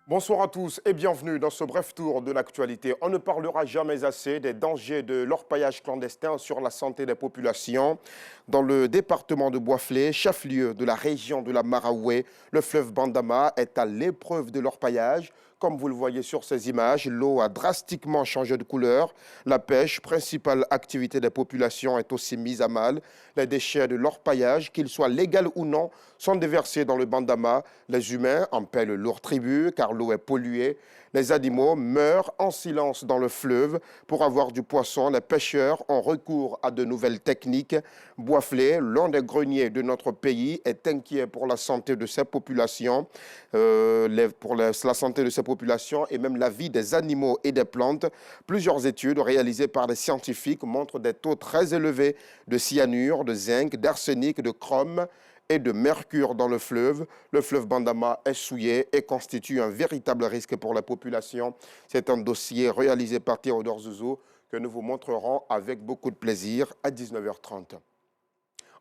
Bonsoir à tous et bienvenue dans ce bref tour de l'actualité. On ne parlera jamais assez des dangers de l'orpaillage clandestin sur la santé des populations. Dans le département de Boisflé, chef-lieu de la région de la Maraoué, le fleuve Bandama est à l'épreuve de l'orpaillage. Comme vous le voyez sur ces images, l'eau a drastiquement changé de couleur. La pêche, principale activité des populations, est aussi mise à mal. Les déchets de l'orpaillage, qu'ils soient légaux ou non, sont déversés dans le Bandama. Les humains en paient le lourd tribut car l'eau est polluée. Les animaux meurent en silence dans le fleuve. Pour avoir du poisson, les pêcheurs ont recours à de nouvelles techniques. Boisflé, l'un des greniers de notre pays, est inquiet pour la santé de ses populations, la santé de ses populations et même la vie des animaux et des plantes. Plusieurs études réalisées par des scientifiques montrent des taux très élevés de cyanure, de zinc, d'arsenic, de chrome et de mercure dans le fleuve. Le fleuve Bandama est souillé et constitue un véritable risque pour la population. C'est un dossier réalisé par Théodore Zouzou que nous vous montrerons avec beaucoup de plaisir à 19h30.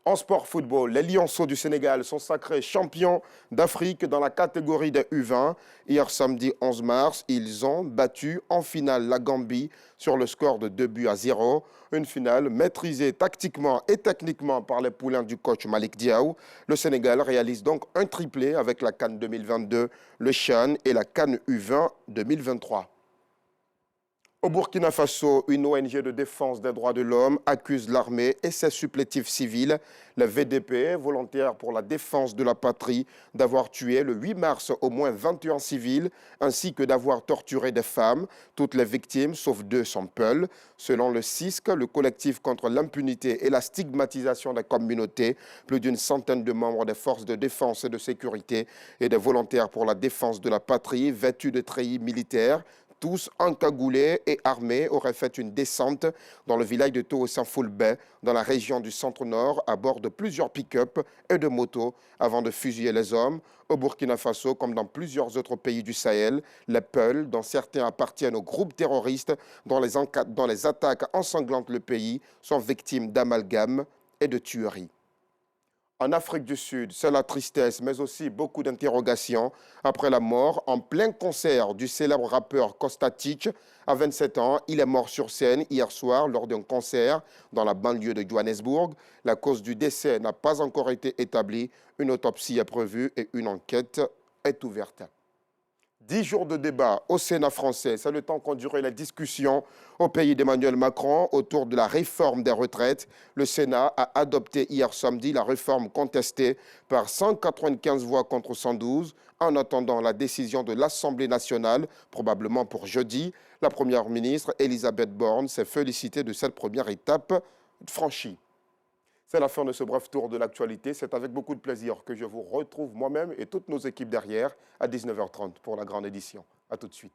En sport football, les Lionceaux du Sénégal sont sacrés champions d'Afrique dans la catégorie des U20. Hier samedi 11 mars, ils ont battu en finale la Gambie sur le score de 2-0. Une finale maîtrisée tactiquement et techniquement par les poulains du coach Malick Diaw. Le Sénégal réalise donc un triplé avec la CAN 2022, le CHAN et la CAN U20 2023. Au Burkina Faso, une ONG de défense des droits de l'homme accuse l'armée et ses supplétifs civils, le VDP, volontaires pour la défense de la patrie, d'avoir tué le 8 mars au moins 21 civils, ainsi que d'avoir torturé des femmes. Toutes les victimes, sauf 2, sont peuls. Selon le CISC, le collectif contre l'impunité et la stigmatisation des communautés, plus d'une centaine de membres des forces de défense et de sécurité et des volontaires pour la défense de la patrie, vêtus de treillis militaires, tous encagoulés et armés, auraient fait une descente dans le village de Toho-Saint-Foulbé, dans la région du centre-nord, à bord de plusieurs pick-up et de motos, avant de fusiller les hommes. Au Burkina Faso, comme dans plusieurs autres pays du Sahel, les Peuls, dont certains appartiennent aux groupes terroristes dont les attaques ensanglantent le pays, sont victimes d'amalgames et de tueries. En Afrique du Sud, c'est la tristesse, mais aussi beaucoup d'interrogations après la mort en plein concert du célèbre rappeur Kostatic. À 27 ans, il est mort sur scène hier soir lors d'un concert dans la banlieue de Johannesburg. La cause du décès n'a pas encore été établie. Une autopsie est prévue et une enquête est ouverte. 10 jours de débat au Sénat français, c'est le temps qu'ont duré les discussions au pays d'Emmanuel Macron autour de la réforme des retraites. Le Sénat a adopté hier samedi la réforme contestée par 195 voix contre 112. En attendant la décision de l'Assemblée nationale, probablement pour jeudi, la Première ministre Elisabeth Borne s'est félicitée de cette première étape franchie. C'est la fin de ce bref tour de l'actualité. C'est avec beaucoup de plaisir que je vous retrouve moi-même et toutes nos équipes derrière à 19h30 pour la grande édition. A tout de suite.